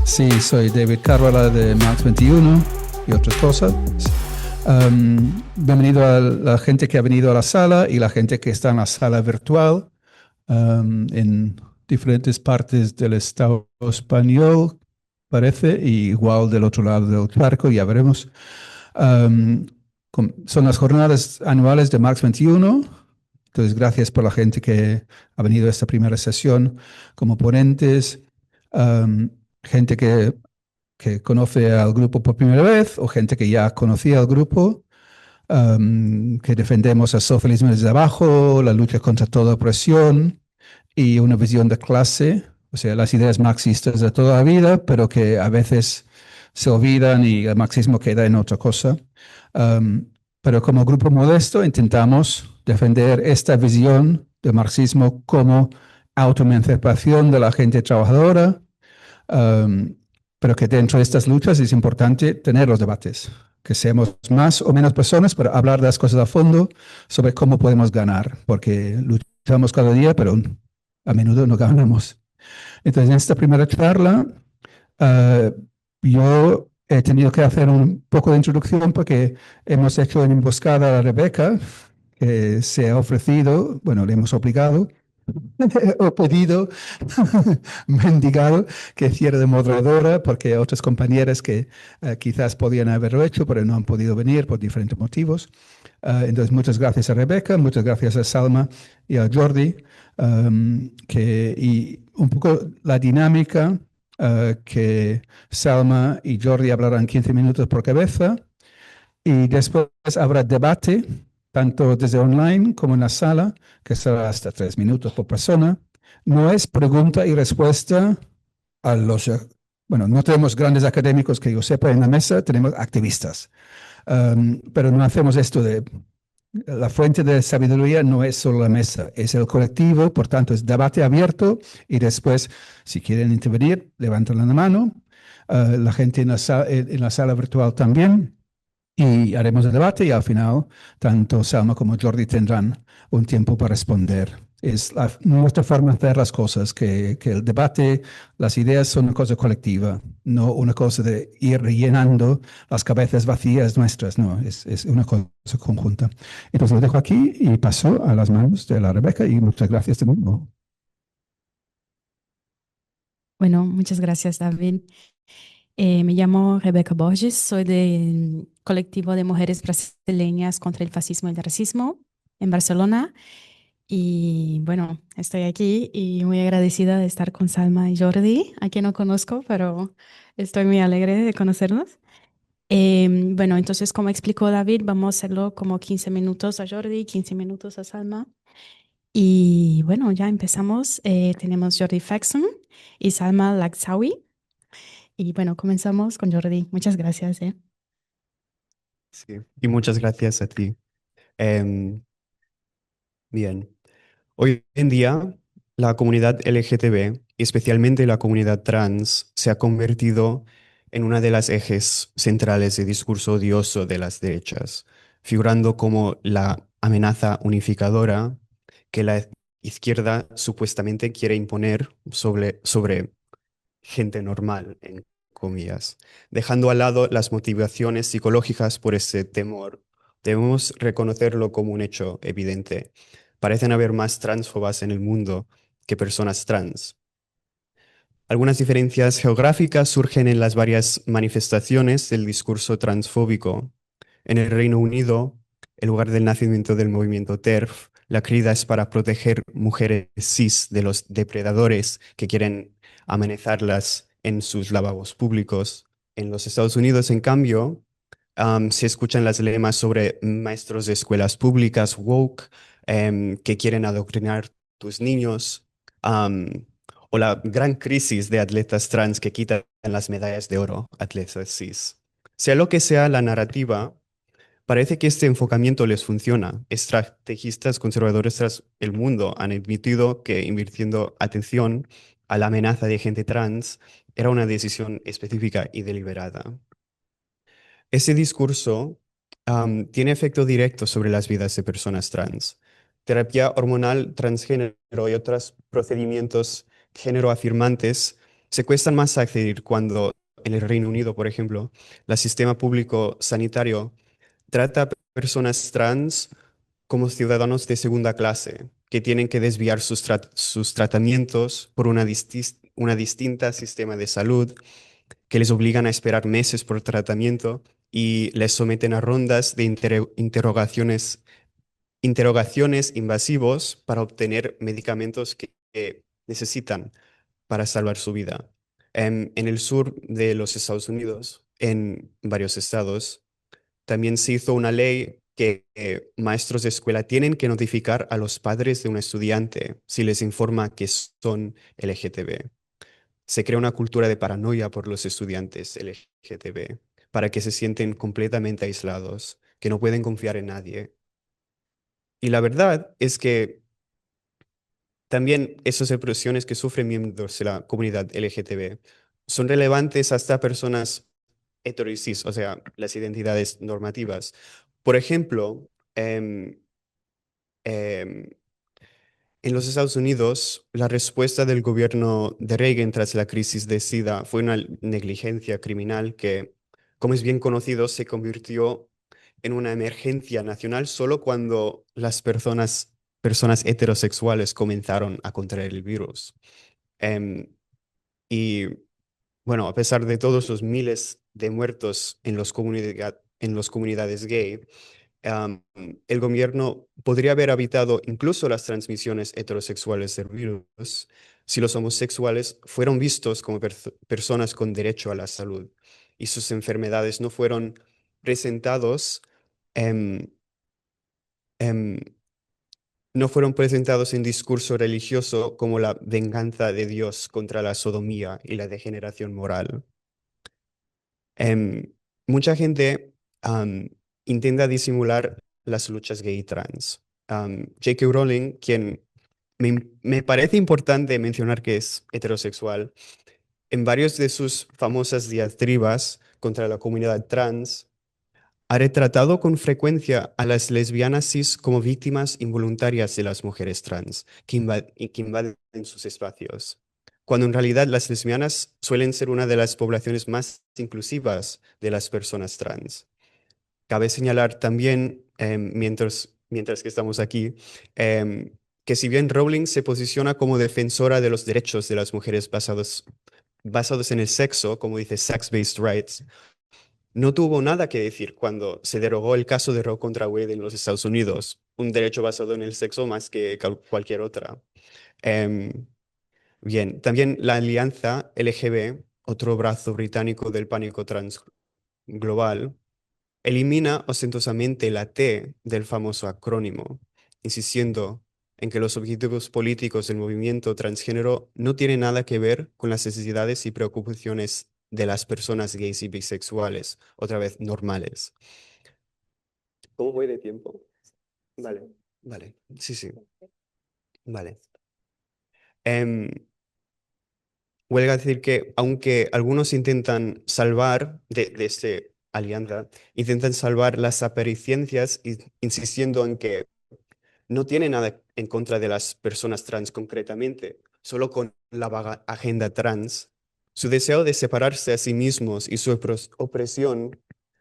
Sí, soy David Carvala de Marx 21 y otras cosas. Bienvenido a la gente que ha venido a la sala y la gente que está en la sala virtual en diferentes partes del Estado español, parece, y igual del otro lado del charco, ya veremos. Son las jornadas anuales de Marx 21. Entonces, gracias por la gente que ha venido a esta primera sesión como ponentes. Gente que conoce al grupo por primera vez o gente que ya conocía al grupo, que defendemos el socialismo desde abajo, la lucha contra toda opresión y una visión de clase, o sea, las ideas marxistas de toda la vida, pero que a veces se olvidan y el marxismo queda en otra cosa. Pero como grupo modesto intentamos defender esta visión del marxismo como autoemancipación de la gente trabajadora, pero que dentro de estas luchas es importante tener los debates, que seamos más o menos personas para hablar de las cosas a fondo sobre cómo podemos ganar, porque luchamos cada día, pero a menudo no ganamos. Entonces, en esta primera charla, yo he tenido que hacer un poco de introducción porque hemos hecho una emboscada a Rebeca, que se ha ofrecido, bueno, le hemos obligado o pedido, mendigado, que hiciera de moderadora, porque otras compañeras que quizás podían haberlo hecho, pero no han podido venir por diferentes motivos. Entonces, muchas gracias a Rebeca, muchas gracias a Salma y a Jordi, y un poco la dinámica, que Salma y Jordi hablarán 15 minutos por cabeza, y después habrá debate, tanto desde online como en la sala, que será hasta 3 minutos por persona. No es pregunta y respuesta a los... Bueno, no tenemos grandes académicos que yo sepa en la mesa, tenemos activistas. Pero no hacemos esto de... La fuente de sabiduría no es solo la mesa, es el colectivo, por tanto es debate abierto y después, si quieren intervenir, levantan la mano. La gente en en la sala virtual también. Y haremos el debate y al final tanto Salma como Jordi tendrán un tiempo para responder. Es nuestra forma de hacer las cosas, que el debate, las ideas son una cosa colectiva, no una cosa de ir rellenando las cabezas vacías nuestras, no, es una cosa conjunta. Entonces lo dejo aquí y paso a las manos de la Rebeca y muchas gracias de nuevo. Bueno, muchas gracias, David. Me llamo Rebeca Borges, soy del colectivo de mujeres brasileñas contra el fascismo y el racismo en Barcelona. Y bueno, estoy aquí y muy agradecida de estar con Salma y Jordi, a quien no conozco, pero estoy muy alegre de conocerlos. Bueno, entonces, como explicó David, vamos a hacerlo como 15 minutos a Jordi, 15 minutos a Salma. Y bueno, ya empezamos. Tenemos Jordi Faxon y Salma Laksawi. Y bueno, comenzamos con Jordi. Muchas gracias, ¿eh? Sí, y muchas gracias a ti. Em, Bien, hoy en día la comunidad LGTB, y especialmente la comunidad trans, se ha convertido en una de las ejes centrales de discurso odioso de las derechas, figurando como la amenaza unificadora que la izquierda supuestamente quiere imponer sobre gente normal, en comillas. Dejando al lado las motivaciones psicológicas por ese temor, debemos reconocerlo como un hecho evidente. Parecen haber más transfobas en el mundo que personas trans. Algunas diferencias geográficas surgen en las varias manifestaciones del discurso transfóbico. En el Reino Unido, el lugar del nacimiento del movimiento TERF, la crida es para proteger mujeres cis de los depredadores que quieren amenazarlas en sus lavabos públicos. En los Estados Unidos, en cambio, se escuchan las lemas sobre maestros de escuelas públicas woke, que quieren adoctrinar tus niños, o la gran crisis de atletas trans que quitan las medallas de oro a atletas cis. Sea lo que sea la narrativa, parece que este enfocamiento les funciona. Estrategistas conservadores tras el mundo han admitido que invirtiendo atención a la amenaza de gente trans era una decisión específica y deliberada. Ese discurso tiene efecto directo sobre las vidas de personas trans. Terapia hormonal transgénero y otros procedimientos género afirmantes se cuestan más acceder cuando en el Reino Unido, por ejemplo, el sistema público sanitario trata a personas trans como ciudadanos de segunda clase, que tienen que desviar sus tratamientos por una distinta sistema de salud, que les obligan a esperar meses por tratamiento y les someten a rondas de interrogaciones invasivos para obtener medicamentos que necesitan para salvar su vida. En el sur de los Estados Unidos, en varios estados, también se hizo una ley que maestros de escuela tienen que notificar a los padres de un estudiante si les informa que son LGTB. Se crea una cultura de paranoia por los estudiantes LGTB para que se sienten completamente aislados, que no pueden confiar en nadie. Y la verdad es que también esas represiones que sufren miembros de la comunidad LGTB son relevantes hasta personas heterosis, o sea, las identidades normativas. Por ejemplo, em, en los Estados Unidos, la respuesta del gobierno de Reagan tras la crisis de SIDA fue una negligencia criminal que, como es bien conocido, se convirtió en una emergencia nacional solo cuando las personas heterosexuales comenzaron a contraer el virus. Em, y bueno, a pesar de todos los miles de muertos en en las comunidades gay, am, el gobierno podría haber evitado incluso las transmisiones heterosexuales del virus si los homosexuales fueron vistos como personas con derecho a la salud y sus enfermedades no fueron presentados, em, em, no fueron presentados en discurso religioso como la venganza de Dios contra la sodomía y la degeneración moral. Em, Mucha gente intenta disimular las luchas gay y trans. J.K. Rowling, quien me parece importante mencionar que es heterosexual, en varios de sus famosas diatribas contra la comunidad trans, ha retratado con frecuencia a las lesbianas cis como víctimas involuntarias de las mujeres trans y que invaden sus espacios, cuando en realidad las lesbianas suelen ser una de las poblaciones más inclusivas de las personas trans. Cabe señalar también, mientras que estamos aquí, que si bien Rowling se posiciona como defensora de los derechos de las mujeres basados en el sexo, como dice sex-based rights, no tuvo nada que decir cuando se derogó el caso de Roe contra Wade en los Estados Unidos, un derecho basado en el sexo más que cualquier otra. Em, Bien, también la alianza LGB, otro brazo británico del pánico trans global, elimina ostentosamente la T del famoso acrónimo, insistiendo en que los objetivos políticos del movimiento transgénero no tienen nada que ver con las necesidades y preocupaciones de las personas gays y bisexuales, otra vez normales. ¿Cómo voy de tiempo? Vale, vale, sí, sí, vale. Em, Huelga decir que aunque algunos intentan salvar de este alianza, intentan salvar las apariencias insistiendo en que no tiene nada en contra de las personas trans concretamente, solo con la vaga agenda trans. Su deseo de separarse a sí mismos y su opresión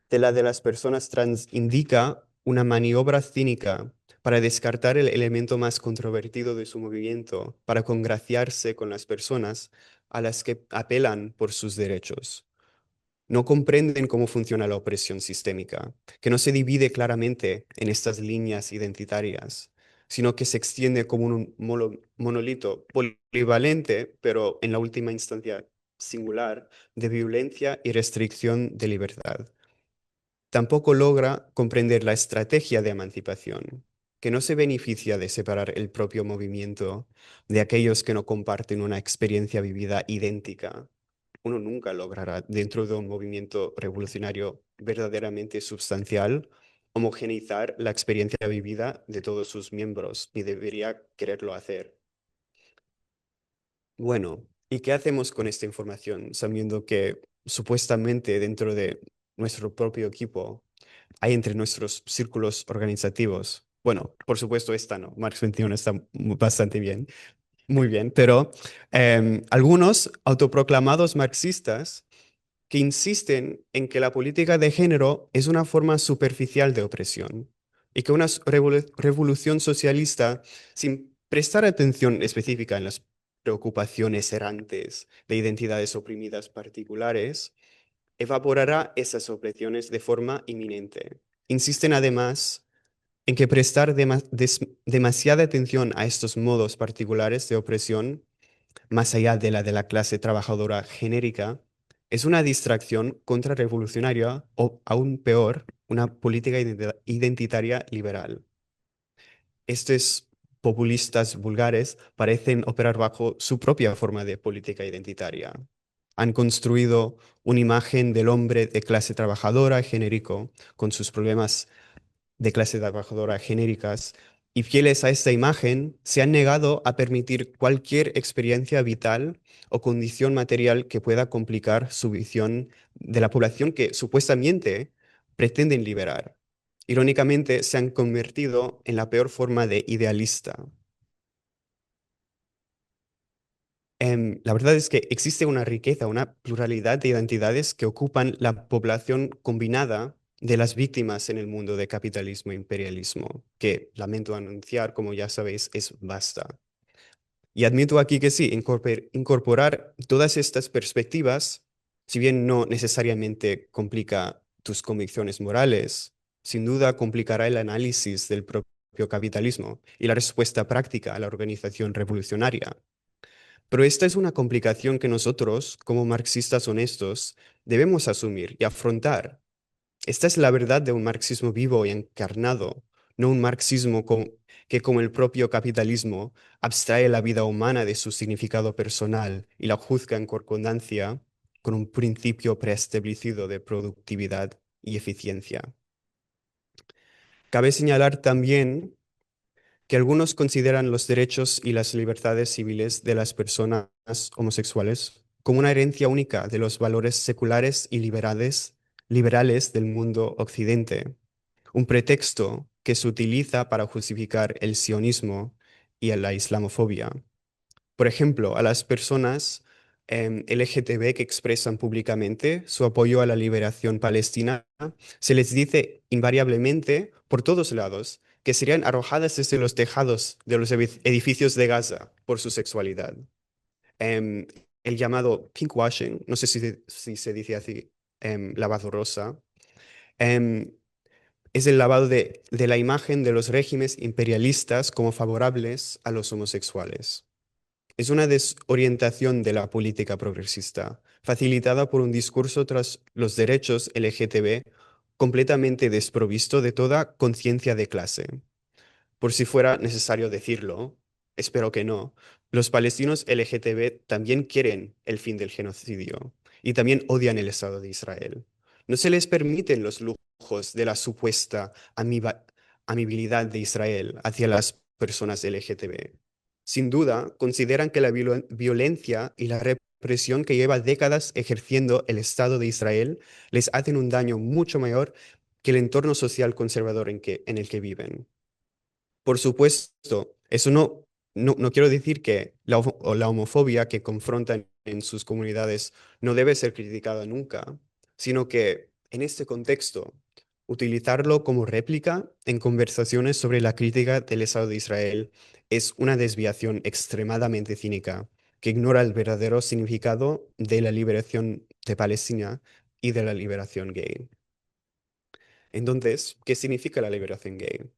de la de las personas trans indica una maniobra cínica para descartar el elemento más controvertido de su movimiento, para congraciarse con las personas a las que apelan por sus derechos. No comprenden cómo funciona la opresión sistémica, que no se divide claramente en estas líneas identitarias, sino que se extiende como un monolito polivalente, pero en la última instancia singular, de violencia y restricción de libertad. Tampoco logra comprender la estrategia de emancipación, que no se beneficia de separar el propio movimiento de aquellos que no comparten una experiencia vivida idéntica. Uno nunca logrará, dentro de un movimiento revolucionario verdaderamente sustancial, homogeneizar la experiencia vivida de todos sus miembros, ni debería quererlo hacer. Bueno, ¿y qué hacemos con esta información, sabiendo que supuestamente dentro de nuestro propio equipo hay entre nuestros círculos organizativos? Bueno, por supuesto esta no, Marx 21 está bastante bien, Muy bien, pero algunos autoproclamados marxistas que insisten en que la política de género es una forma superficial de opresión y que una revolución socialista, sin prestar atención específica en las preocupaciones errantes de identidades oprimidas particulares, evaporará esas opresiones de forma inminente. Insisten además en que prestar demasiada atención a estos modos particulares de opresión más allá de la clase trabajadora genérica, es una distracción contrarrevolucionaria o, aún peor, una política identitaria liberal. Estos populistas vulgares parecen operar bajo su propia forma de política identitaria. Han construido una imagen del hombre de clase trabajadora genérico, con sus problemas de clase trabajadora genéricas, y fieles a esta imagen, se han negado a permitir cualquier experiencia vital o condición material que pueda complicar su visión de la población que supuestamente pretenden liberar. Irónicamente, se han convertido en la peor forma de idealista. La verdad es que existe una riqueza, una pluralidad de identidades que ocupan la población combinada de las víctimas en el mundo de capitalismo e imperialismo, que lamento anunciar, como ya sabéis, es vasta. Y admito aquí que sí, incorporar todas estas perspectivas, si bien no necesariamente complica tus convicciones morales, sin duda complicará el análisis del propio capitalismo y la respuesta práctica a la organización revolucionaria. Pero esta es una complicación que nosotros, como marxistas honestos, debemos asumir y afrontar. Esta es la verdad de un marxismo vivo y encarnado, no un marxismo que, como el propio capitalismo, abstrae la vida humana de su significado personal y la juzga en concordancia con un principio preestablecido de productividad y eficiencia. Cabe señalar también que algunos consideran los derechos y las libertades civiles de las personas homosexuales como una herencia única de los valores seculares y liberales del mundo occidente, un pretexto que se utiliza para justificar el sionismo y la islamofobia. Por ejemplo, a las personas LGTB que expresan públicamente su apoyo a la liberación palestina, se les dice invariablemente por todos lados que serían arrojadas desde los tejados de los edificios de Gaza por su sexualidad. Em, el llamado pinkwashing, no sé si se dice así, lavado rosa, em, es el lavado de la imagen de los regímenes imperialistas como favorables a los homosexuales. Es una desorientación de la política progresista, facilitada por un discurso tras los derechos LGTB completamente desprovisto de toda conciencia de clase. Por si fuera necesario decirlo, espero que no, los palestinos LGTB también quieren el fin del genocidio y también odian el Estado de Israel. No se les permiten los lujos de la supuesta amibilidad de Israel hacia las personas LGTB. Sin duda, consideran que la violencia y la represión que lleva décadas ejerciendo el Estado de Israel les hacen un daño mucho mayor que el entorno social conservador en el que viven. Por supuesto, eso no quiero decir que la homofobia que confrontan en sus comunidades no debe ser criticada nunca, sino que en este contexto, utilizarlo como réplica en conversaciones sobre la crítica del Estado de Israel es una desviación extremadamente cínica que ignora el verdadero significado de la liberación de Palestina y de la liberación gay. Entonces, ¿qué significa la liberación gay?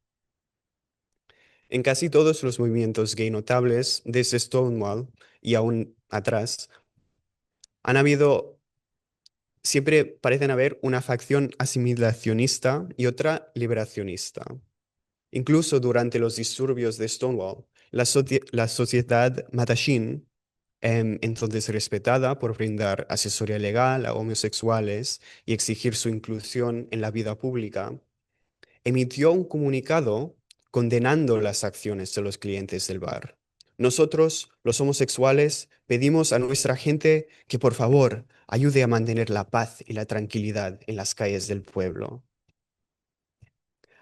En casi todos los movimientos gay notables, desde Stonewall y aún atrás, han habido, siempre parecen haber una facción asimilacionista y otra liberacionista. Incluso durante los disturbios de Stonewall, la sociedad Mattachine, entonces respetada por brindar asesoría legal a homosexuales y exigir su inclusión en la vida pública, emitió un comunicado condenando las acciones de los clientes del bar. Nosotros, los homosexuales, pedimos a nuestra gente que por favor ayude a mantener la paz y la tranquilidad en las calles del pueblo.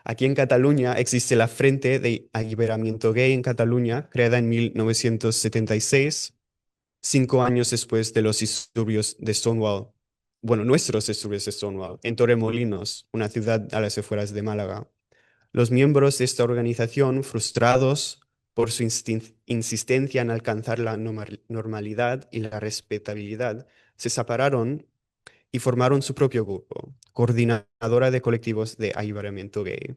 Aquí en Cataluña existe la Frente de Alliberamiento Gay en Cataluña, creada en 1976, 5 años después de los disturbios de Stonewall. Bueno, nuestros disturbios de Stonewall, en Torremolinos, una ciudad a las afueras de Málaga. Los miembros de esta organización, frustrados por su insistencia en alcanzar la normalidad y la respetabilidad, se separaron y formaron su propio grupo, Coordinadora de Colectivos de Alliberamiento Gay,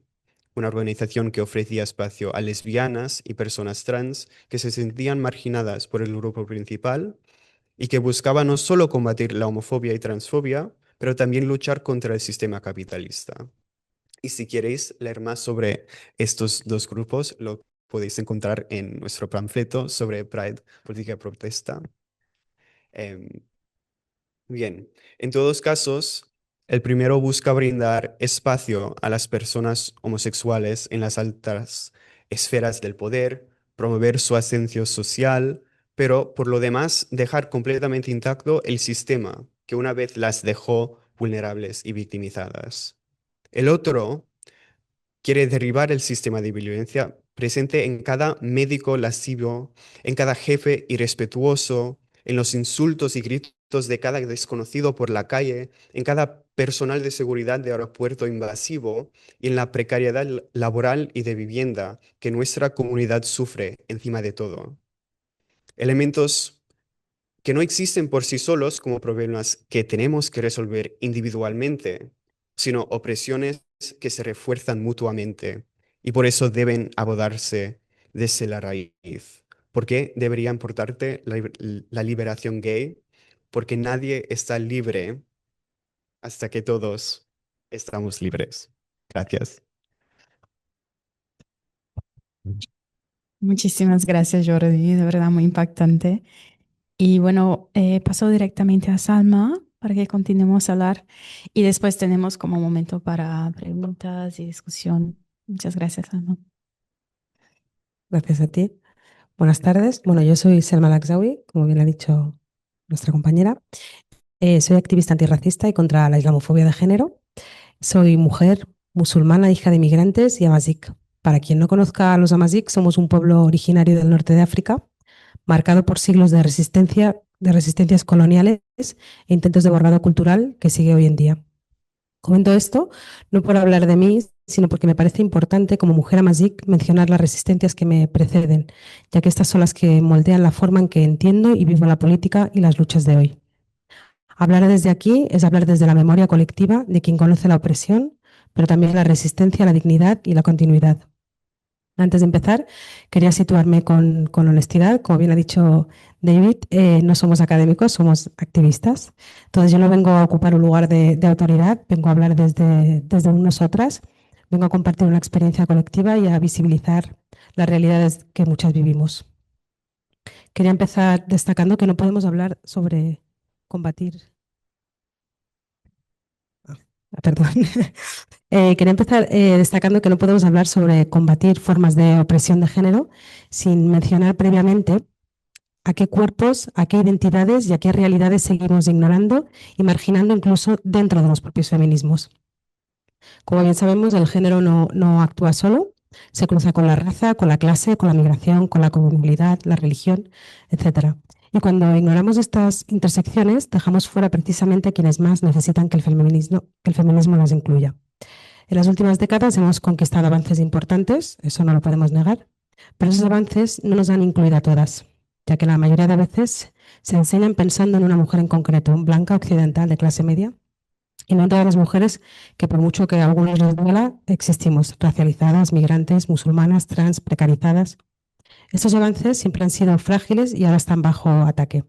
una organización que ofrecía espacio a lesbianas y personas trans que se sentían marginadas por el grupo principal y que buscaba no solo combatir la homofobia y transfobia, pero también luchar contra el sistema capitalista. Y si queréis leer más sobre estos dos grupos, lo podéis encontrar en nuestro panfleto sobre Pride, Política y Protesta. Em, Bien, en todos casos, el primero busca brindar espacio a las personas homosexuales en las altas esferas del poder, promover su ascenso social, pero por lo demás dejar completamente intacto el sistema que una vez las dejó vulnerables y victimizadas. El otro quiere derribar el sistema de violencia presente en cada médico lascivo, en cada jefe irrespetuoso, en los insultos y gritos de cada desconocido por la calle, en cada personal de seguridad de aeropuerto invasivo y en la precariedad laboral y de vivienda que nuestra comunidad sufre encima de todo. Elementos que no existen por sí solos como problemas que tenemos que resolver individualmente, sino opresiones que se refuerzan mutuamente y por eso deben abordarse desde la raíz. ¿Por qué debería importarte la liberación gay? Porque nadie está libre hasta que todos estamos libres. Gracias. Muchísimas gracias, Jordi, de verdad muy impactante. Y bueno, paso directamente a Salma para que continuemos a hablar y después tenemos como momento para preguntas y discusión. Muchas gracias, Salma. Gracias a ti. Buenas tardes. Bueno, yo soy Selma Lakzaoui, como bien ha dicho nuestra compañera. Soy activista antirracista y contra la islamofobia de género. Soy mujer musulmana, hija de inmigrantes y amazigh. Para quien no conozca a los amazigh, somos un pueblo originario del norte de África, marcado por siglos de resistencias coloniales e intentos de borrado cultural que sigue hoy en día. Comento esto no por hablar de mí, sino porque me parece importante como mujer amazigh mencionar las resistencias que me preceden, ya que estas son las que moldean la forma en que entiendo y vivo la política y las luchas de hoy. Hablar desde aquí es hablar desde la memoria colectiva de quien conoce la opresión, pero también la resistencia, la dignidad y la continuidad. Antes de empezar, quería situarme con honestidad. Como bien ha dicho David, no somos académicos, somos activistas. Entonces yo no vengo a ocupar un lugar de autoridad, vengo a hablar desde nosotras, vengo a compartir una experiencia colectiva y a visibilizar las realidades que muchas vivimos. Quería empezar destacando que no podemos hablar sobre combatir. Perdón. Quería empezar destacando que no podemos hablar sobre combatir formas de opresión de género sin mencionar previamente a qué cuerpos, a qué identidades y a qué realidades seguimos ignorando y marginando incluso dentro de los propios feminismos. Como bien sabemos, el género no actúa solo, se cruza con la raza, con la clase, con la migración, con la comunidad, la religión, etc. Y cuando ignoramos estas intersecciones, dejamos fuera precisamente a quienes más necesitan que el feminismo las incluya. En las últimas décadas hemos conquistado avances importantes, eso no lo podemos negar, pero esos avances no nos han incluido a todas, ya que la mayoría de veces se enseñan pensando en una mujer en concreto, blanca, occidental, de clase media, y no en todas las mujeres que por mucho que a algunos les duela, existimos, racializadas, migrantes, musulmanas, trans, precarizadas. Estos avances siempre han sido frágiles y ahora están bajo ataque.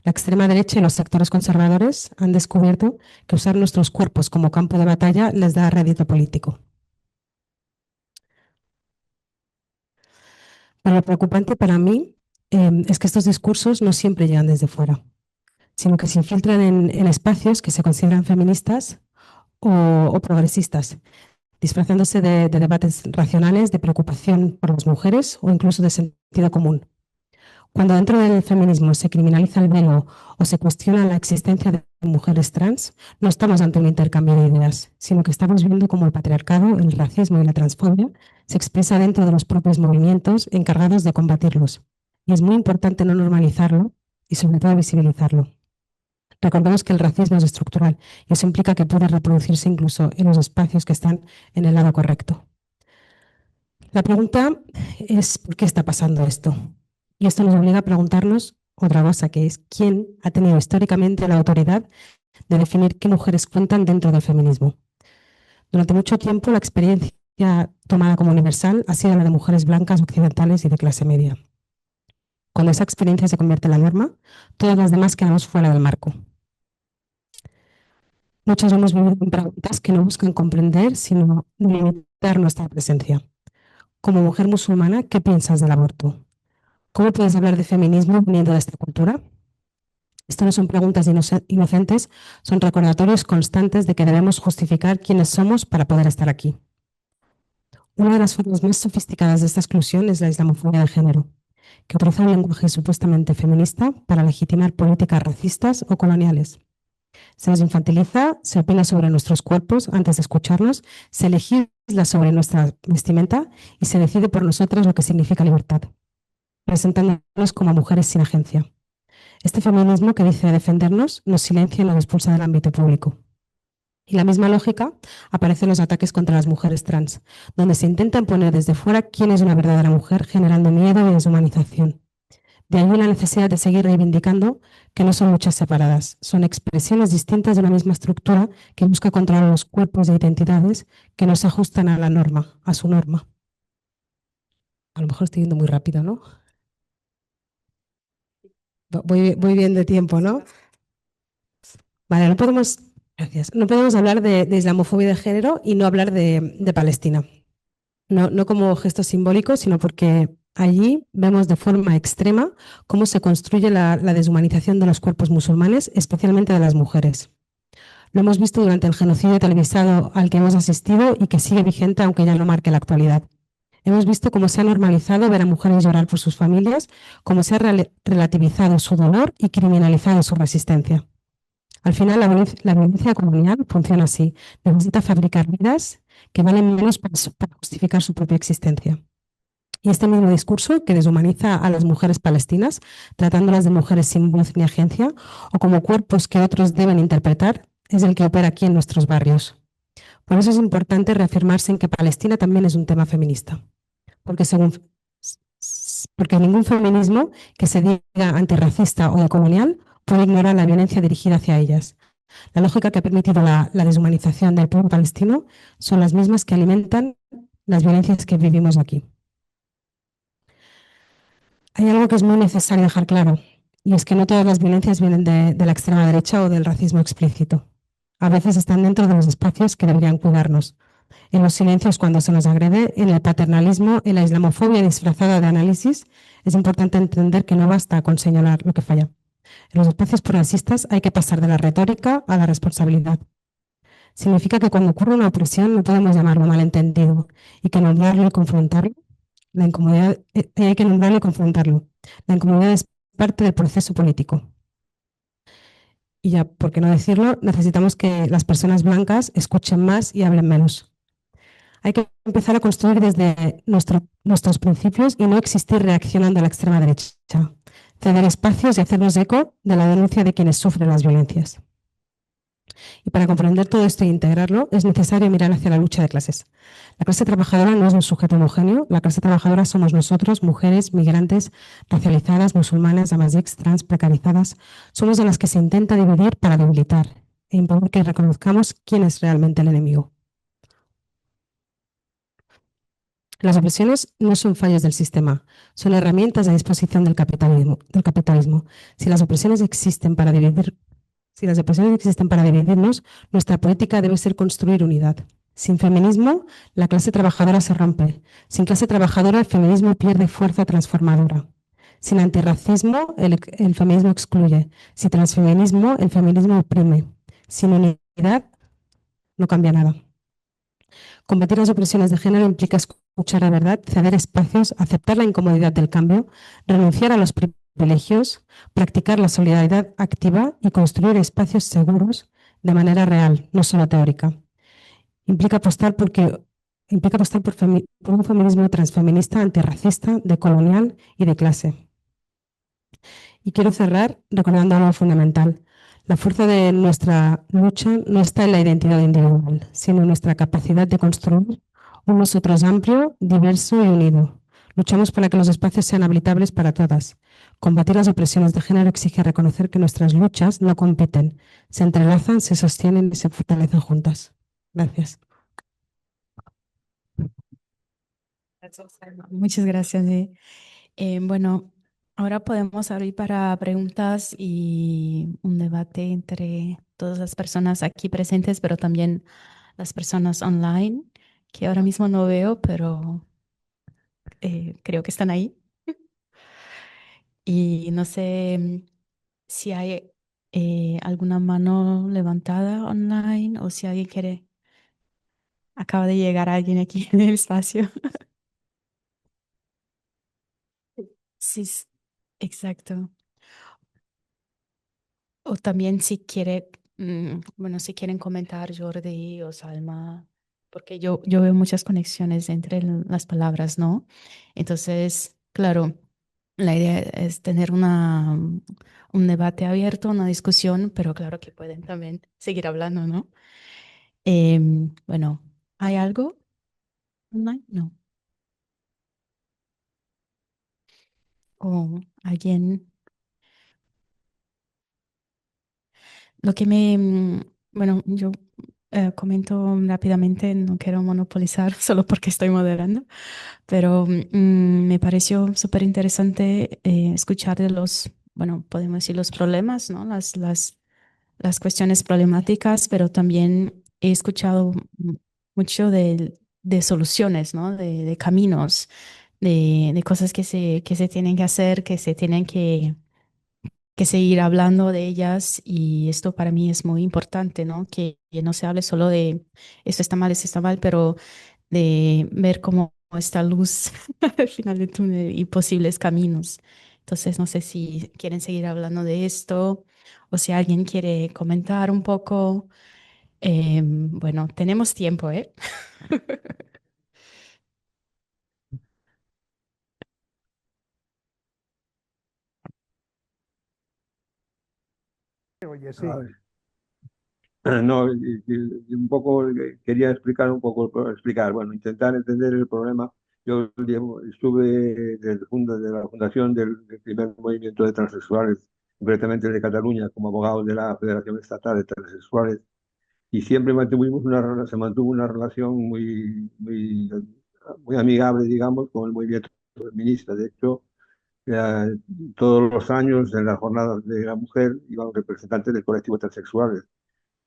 La extrema derecha y los sectores conservadores han descubierto que usar nuestros cuerpos como campo de batalla les da rédito político. Pero lo preocupante para mí es que estos discursos no siempre llegan desde fuera, sino que se infiltran en espacios que se consideran feministas o progresistas, disfrazándose de debates racionales, de preocupación por las mujeres o incluso de sentido común. Cuando dentro del feminismo se criminaliza el velo o se cuestiona la existencia de mujeres trans, no estamos ante un intercambio de ideas, sino que estamos viendo cómo el patriarcado, el racismo y la transfobia se expresa dentro de los propios movimientos encargados de combatirlos. Y es muy importante no normalizarlo y sobre todo visibilizarlo. Recordemos que el racismo es estructural y eso implica que puede reproducirse incluso en los espacios que están en el lado correcto. La pregunta es ¿por qué está pasando esto? Y esto nos obliga a preguntarnos otra cosa, que es ¿quién ha tenido históricamente la autoridad de definir qué mujeres cuentan dentro del feminismo? Durante mucho tiempo la experiencia tomada como universal ha sido la de mujeres blancas, occidentales y de clase media. Cuando esa experiencia se convierte en la norma, todas las demás quedamos fuera del marco. Muchos hemos vivido con preguntas que no buscan comprender, sino limitar nuestra presencia. Como mujer musulmana, ¿qué piensas del aborto? ¿Cómo puedes hablar de feminismo viniendo de esta cultura? Esto no son preguntas inocentes, son recordatorios constantes de que debemos justificar quiénes somos para poder estar aquí. Una de las formas más sofisticadas de esta exclusión es la islamofobia de género, que utiliza un lenguaje supuestamente feminista para legitimar políticas racistas o coloniales. Se nos infantiliza, se opina sobre nuestros cuerpos antes de escucharnos, se legisla sobre nuestra vestimenta y se decide por nosotras lo que significa libertad, presentándonos como mujeres sin agencia. Este feminismo que dice defendernos nos silencia y nos expulsa del ámbito público. Y la misma lógica aparece en los ataques contra las mujeres trans, donde se intenta imponer desde fuera quién es una verdadera mujer, generando miedo y deshumanización. De ahí la necesidad de seguir reivindicando que no son luchas separadas, son expresiones distintas de una misma estructura que busca controlar los cuerpos e identidades que no se ajustan a la norma, a su norma. A lo mejor estoy yendo muy rápido, ¿no? Voy bien de tiempo, ¿no? Vale, no podemos hablar de islamofobia de género y no hablar de Palestina. No como gesto simbólico, sino porque allí vemos de forma extrema cómo se construye la deshumanización de los cuerpos musulmanes, especialmente de las mujeres. Lo hemos visto durante el genocidio televisado al que hemos asistido y que sigue vigente aunque ya no marque la actualidad. Hemos visto cómo se ha normalizado ver a mujeres llorar por sus familias, cómo se ha relativizado su dolor y criminalizado su resistencia. Al final, la violencia colonial funciona así. Necesita fabricar vidas que valen menos para justificar su propia existencia. Y este mismo discurso que deshumaniza a las mujeres palestinas, tratándolas de mujeres sin voz ni agencia, o como cuerpos que otros deben interpretar, es el que opera aquí en nuestros barrios. Por eso es importante reafirmarse en que Palestina también es un tema feminista. Porque ningún feminismo que se diga antirracista o decolonial puede ignorar la violencia dirigida hacia ellas. La lógica que ha permitido la deshumanización del pueblo palestino son las mismas que alimentan las violencias que vivimos aquí. Hay algo que es muy necesario dejar claro, y es que no todas las violencias vienen de la extrema derecha o del racismo explícito. A veces están dentro de los espacios que deberían cuidarnos, en los silencios cuando se nos agrede, en el paternalismo, en la islamofobia disfrazada de análisis. Es importante entender que no basta con señalar lo que falla. En los espacios progresistas hay que pasar de la retórica a la responsabilidad. Significa que cuando ocurre una opresión no podemos llamarlo malentendido y que nombrarlo y confrontarlo. La incomodidad, hay que nombrarlo y confrontarlo. La incomodidad es parte del proceso político. Y ya, por qué no decirlo, necesitamos que las personas blancas escuchen más y hablen menos. Hay que empezar a construir desde nuestros principios y no existir reaccionando a la extrema derecha. Ceder espacios y hacernos eco de la denuncia de quienes sufren las violencias. Y para comprender todo esto e integrarlo, es necesario mirar hacia la lucha de clases. La clase trabajadora no es un sujeto homogéneo. La clase trabajadora somos nosotros, mujeres, migrantes, racializadas, musulmanas, amazigh, trans, precarizadas. Somos de las que se intenta dividir para debilitar e impedir que reconozcamos quién es realmente el enemigo. Las opresiones no son fallos del sistema, son herramientas a disposición del capitalismo. Si las opresiones existen para dividirnos, nuestra política debe ser construir unidad. Sin feminismo, la clase trabajadora se rompe. Sin clase trabajadora, el feminismo pierde fuerza transformadora. Sin antirracismo, el feminismo excluye. Sin transfeminismo, el feminismo oprime. Sin unidad, no cambia nada. Combatir las opresiones de género implica escuchar la verdad, ceder espacios, aceptar la incomodidad del cambio, renunciar a los privilegios privilegios, practicar la solidaridad activa y construir espacios seguros de manera real, no solo teórica. Implica apostar por un feminismo transfeminista, antirracista, decolonial y de clase. Y quiero cerrar recordando algo fundamental. La fuerza de nuestra lucha no está en la identidad individual, sino en nuestra capacidad de construir un nosotros amplio, diverso y unido. Luchamos para que los espacios sean habitables para todas. Combatir las opresiones de género exige reconocer que nuestras luchas no compiten, se entrelazan, se sostienen y se fortalecen juntas. Gracias. Muchas gracias. Bueno, ahora podemos abrir para preguntas y un debate entre todas las personas aquí presentes, pero también las personas online, que ahora mismo no veo, pero creo que están ahí. Y no sé si hay alguna mano levantada online o si alguien quiere. Acaba de llegar alguien aquí en el espacio. Sí, exacto. O también si quiere, bueno, si quieren comentar Jordi o Salma, porque yo veo muchas conexiones entre las palabras, ¿no? Entonces, claro, la idea es tener un debate abierto, una discusión, pero claro que pueden también seguir hablando, ¿no? Bueno, ¿hay algo? No. No. ¿O alguien? Lo que bueno, yo comento rápidamente, no quiero monopolizar solo porque estoy moderando, pero me pareció súper interesante escuchar de los, bueno, podemos decir los problemas, ¿no? Las cuestiones problemáticas, pero también he escuchado mucho de soluciones, ¿no? De caminos, de cosas que se tienen que hacer, que se tienen que seguir hablando de ellas y esto para mí es muy importante, ¿no? Que no se hable solo de esto está mal, pero de ver cómo esta luz al final del túnel y posibles caminos. Entonces, no sé si quieren seguir hablando de esto o si alguien quiere comentar un poco. Bueno, tenemos tiempo, ¿eh? Oye, sí. A ver. No, un poco quería explicar un poco, bueno, intentar entender el problema. Yo estuve de la fundación del primer movimiento de transexuales, concretamente de Cataluña, como abogado de la Federación Estatal de Transexuales, y siempre se mantuvo una relación muy amigable, digamos, con el movimiento feminista. De hecho, eh, todos los años en las jornadas de la mujer iban representantes del colectivo transexuales.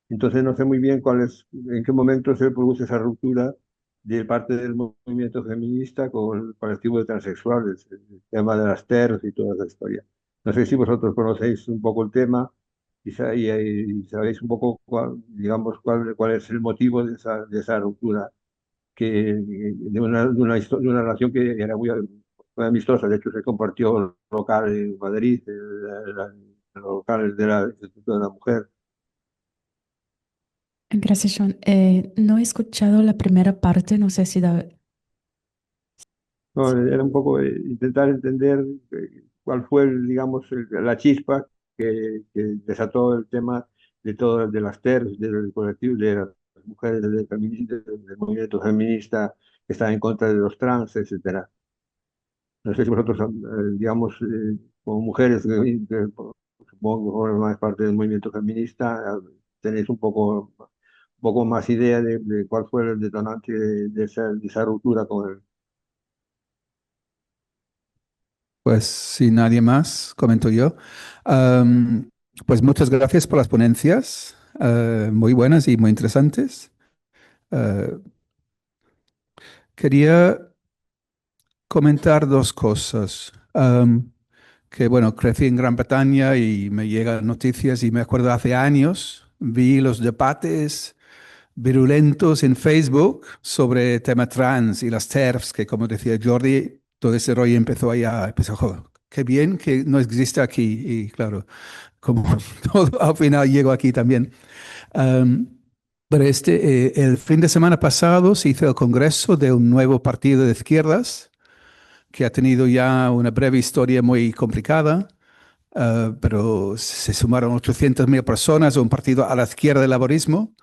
Entonces no sé muy bien en qué momento se produce esa ruptura de parte del movimiento feminista con el colectivo de transexuales, el tema de las TERF y toda esa historia. No sé si vosotros conocéis un poco el tema y sabéis un poco digamos, cuál es el motivo de esa ruptura, de una relación que era muy amistosa. De hecho, se compartió el local en Madrid, el local del Instituto de la Mujer. Gracias, Sean. No he escuchado la primera parte, no sé si No, era un poco intentar entender cuál fue, digamos, la chispa que desató el tema de las TERF, del colectivo, de las mujeres del movimiento feminista que está en contra de los trans, etcétera. No sé si vosotros, digamos, como mujeres supongo que formáis parte del movimiento feminista, tenéis un poco más idea de cuál fue el detonante de esa ruptura con el. Pues si nadie más, comento yo. Am, pues muchas gracias por las ponencias, muy buenas y muy interesantes. Eh, Quería comentar dos cosas. Que bueno, crecí en Gran Bretaña y me llegan noticias y me acuerdo hace años vi los debates virulentos en Facebook sobre tema trans y las TERFs, que como decía Jordi, todo ese rollo empezó allá, empezó, "Jo, qué bien que no existe aquí. Y claro, como todo al final llego aquí también. Um, pero el fin de semana pasado se hizo el congreso de un nuevo partido de izquierdas que ha tenido ya una breve historia muy complicada, pero se sumaron 800.000 personas a un partido a la izquierda del laborismo.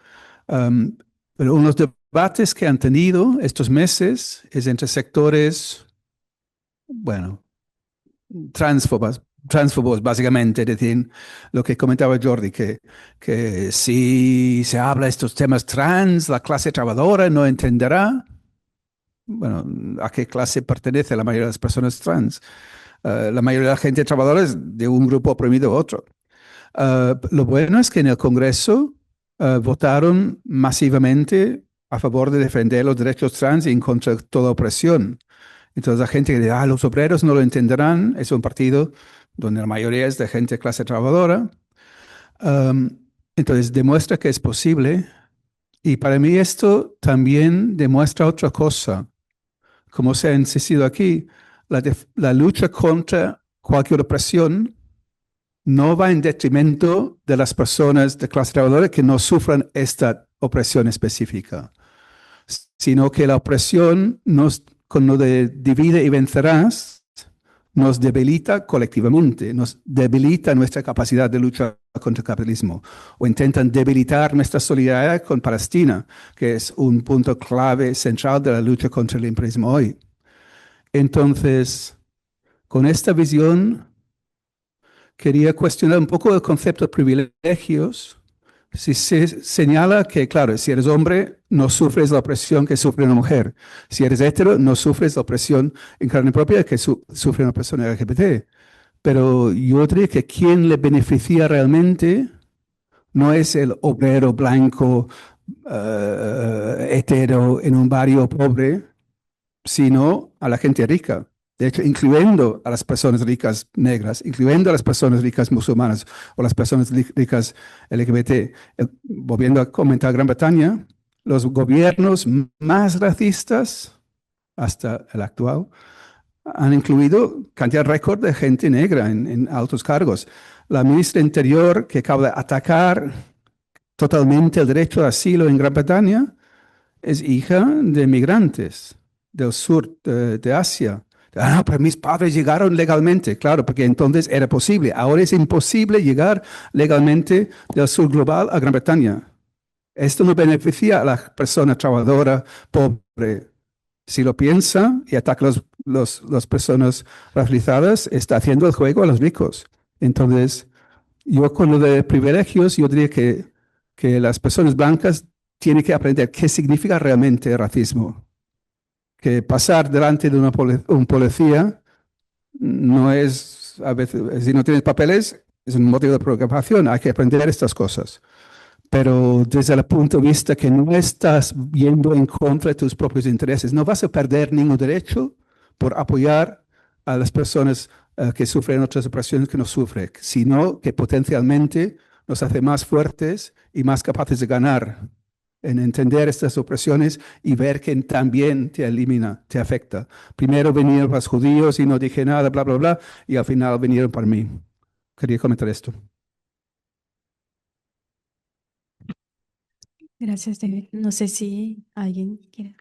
Um, pero unos debates que han tenido estos meses es entre sectores, bueno, transfobos básicamente, es decir, lo que comentaba Jordi, que si se habla de estos temas trans, la clase trabajadora no entenderá, bueno, a qué clase pertenece la mayoría de las personas trans. La mayoría de la gente trabajadora es de un grupo oprimido a otro. Lo bueno es que en el Congreso votaron masivamente a favor de defender los derechos trans y en contra de toda opresión. Entonces la gente que dice, los obreros no lo entenderán, es un partido donde la mayoría es de gente de clase trabajadora. Um, entonces demuestra que es posible. Y para mí esto también demuestra otra cosa. Como se ha insistido aquí, la lucha contra cualquier opresión no va en detrimento de las personas de clase trabajadora que no sufran esta opresión específica, sino que la opresión con lo de divide y vencerás nos debilita colectivamente, nos debilita nuestra capacidad de lucha contra el capitalismo, o intentan debilitar nuestra solidaridad con Palestina, que es un punto clave central de la lucha contra el imperialismo hoy. Entonces, con esta visión, quería cuestionar un poco el concepto de privilegios. Si se señala que, claro, si eres hombre, no sufres la opresión que sufre una mujer. Si eres hetero, no sufres la opresión en carne propia que sufre una persona LGBT. Pero yo diría que quien le beneficia realmente no es el obrero blanco hetero en un barrio pobre, sino a la gente rica. De hecho, incluyendo a las personas ricas negras, incluyendo a las personas ricas musulmanas o las personas ricas LGBT. Volviendo a comentar Gran Bretaña, los gobiernos más racistas, hasta el actual, han incluido cantidad récord de gente negra en altos cargos. La ministra Interior, que acaba de atacar totalmente el derecho de asilo en Gran Bretaña, es hija de migrantes del sur de Asia. No, pero mis padres llegaron legalmente, claro, porque entonces era posible. Ahora es imposible llegar legalmente del sur global a Gran Bretaña. Esto no beneficia a la persona trabajadora pobre. Si lo piensa y ataca a las personas racializadas, está haciendo el juego a los ricos. Entonces, yo con lo de privilegios, yo diría que las personas blancas tienen que aprender qué significa realmente racismo. Que pasar delante de un policía no es, a veces, si no tienes papeles, es un motivo de preocupación. Hay que aprender estas cosas. Pero desde el punto de vista que no estás yendo en contra de tus propios intereses, no vas a perder ningún derecho por apoyar a las personas que sufren otras opresiones que no sufren, sino que potencialmente nos hace más fuertes y más capaces de ganar en entender estas opresiones y ver que también te elimina, te afecta. Primero vinieron los judíos y no dije nada, bla, bla, bla, y al final vinieron para mí. Quería comentar esto. Gracias, David. No sé si alguien quiere.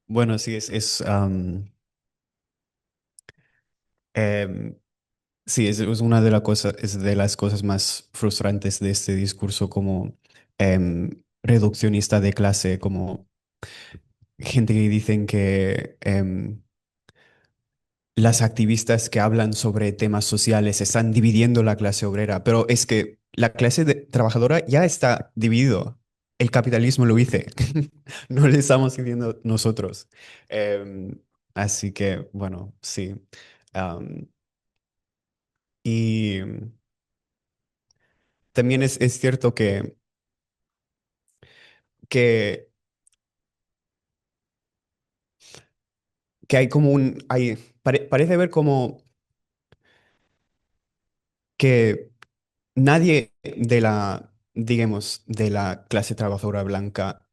Bueno, sí, em, sí, es una de, es de las cosas más frustrantes de este discurso como reduccionista de clase, como gente que dicen que las activistas que hablan sobre temas sociales están dividiendo la clase obrera, pero es que la trabajadora ya está dividido. El capitalismo lo dice, no le estamos diciendo nosotros. Em, Así que, bueno, sí. Am, y también es cierto que, que hay como parece haber como que nadie de digamos, de la clase trabajadora blanca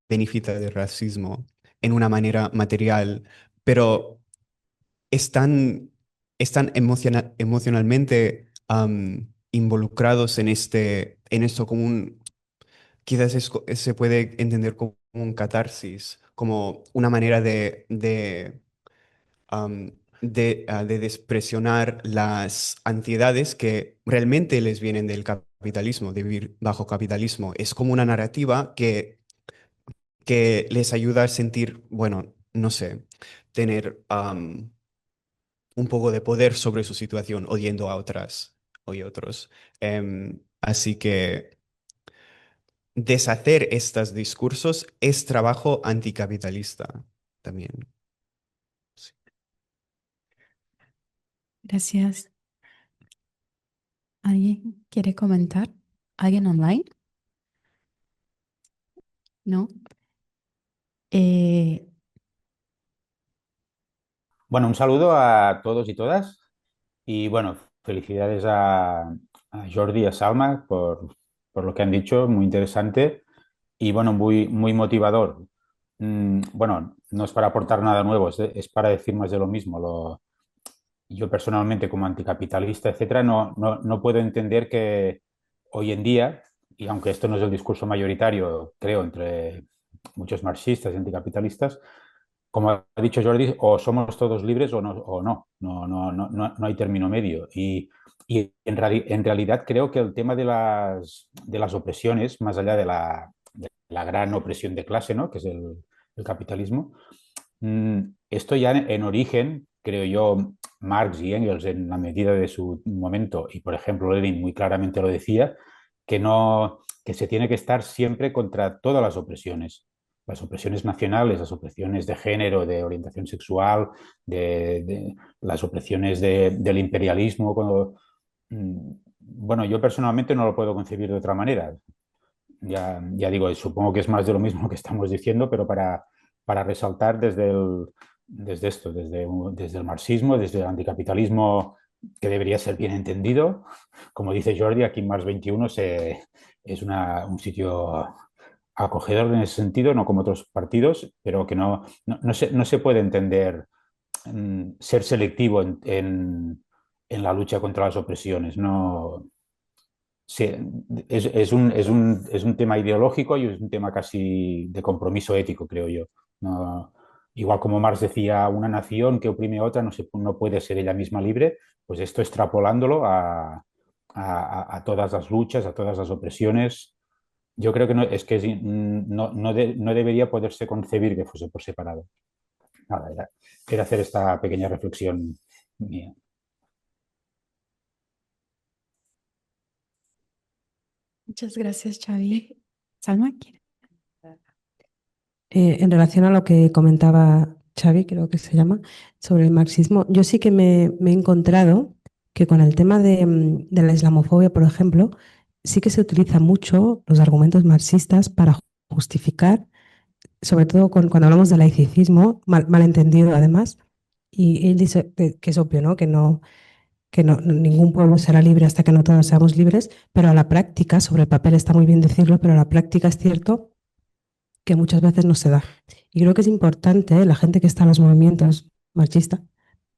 beneficia del racismo en una manera material, pero están emocionalmente involucrados en esto como quizás se puede entender como un catarsis, como una manera de despresionar las ansiedades que realmente les vienen del capitalismo, de vivir bajo capitalismo. Es como una narrativa que les ayuda a sentir, bueno, no sé, tener un poco de poder sobre su situación, oyendo a otras y otros. Así que deshacer estos discursos es trabajo anticapitalista también. Sí. Gracias. ¿Alguien quiere comentar? ¿Alguien online? ¿No? Eh, Bueno, un saludo a todos y todas y bueno, felicidades a Jordi y a Salma por lo que han dicho, muy interesante y bueno, muy motivador. Bueno, no es para aportar nada nuevo, es para decir más de lo mismo. Yo personalmente como anticapitalista, etcétera, no puedo entender que hoy en día, y aunque esto no es el discurso mayoritario, creo, entre muchos marxistas y anticapitalistas, como ha dicho Jordi, o somos todos libres o no hay término medio. Y en realidad creo que el tema de las opresiones, más allá de la gran opresión de clase, ¿no? Que es el capitalismo, esto ya en origen, creo yo, Marx y Engels en la medida de su momento, y por ejemplo Lenin muy claramente lo decía, que se tiene que estar siempre contra todas las opresiones nacionales, las opresiones de género, de orientación sexual, las opresiones del imperialismo. Bueno, yo personalmente no lo puedo concebir de otra manera. Ya digo, supongo que es más de lo mismo que estamos diciendo, pero para resaltar desde esto, desde el marxismo, desde el anticapitalismo que debería ser bien entendido. Como dice Jordi, aquí en Mars 21 es un sitio acogedor en ese sentido, no como otros partidos, pero que no se puede entender ser selectivo en la lucha contra las opresiones. No, sí, es un tema ideológico y es un tema casi de compromiso ético, creo yo. No, igual como Marx decía, una nación que oprime a otra no puede ser ella misma libre, pues esto extrapolándolo a todas las luchas, a todas las opresiones. Yo creo que no debería poderse concebir que fuese por separado. Nada, era hacer esta pequeña reflexión mía. muchas gracias, Xavi. Salma, ¿quiere? En relación a lo que comentaba Xavi, creo que se llama, sobre el marxismo, yo sí que me he encontrado que con el tema de la islamofobia, por ejemplo, sí que se utilizan mucho los argumentos marxistas para justificar, sobre todo cuando hablamos de laicismo, mal entendido además, y él dice que es obvio, ¿no? Que ningún pueblo será libre hasta que no todos seamos libres, pero a la práctica, sobre el papel está muy bien decirlo, pero a la práctica es cierto que muchas veces no se da. Y creo que es importante, la gente que está en los movimientos marchistas,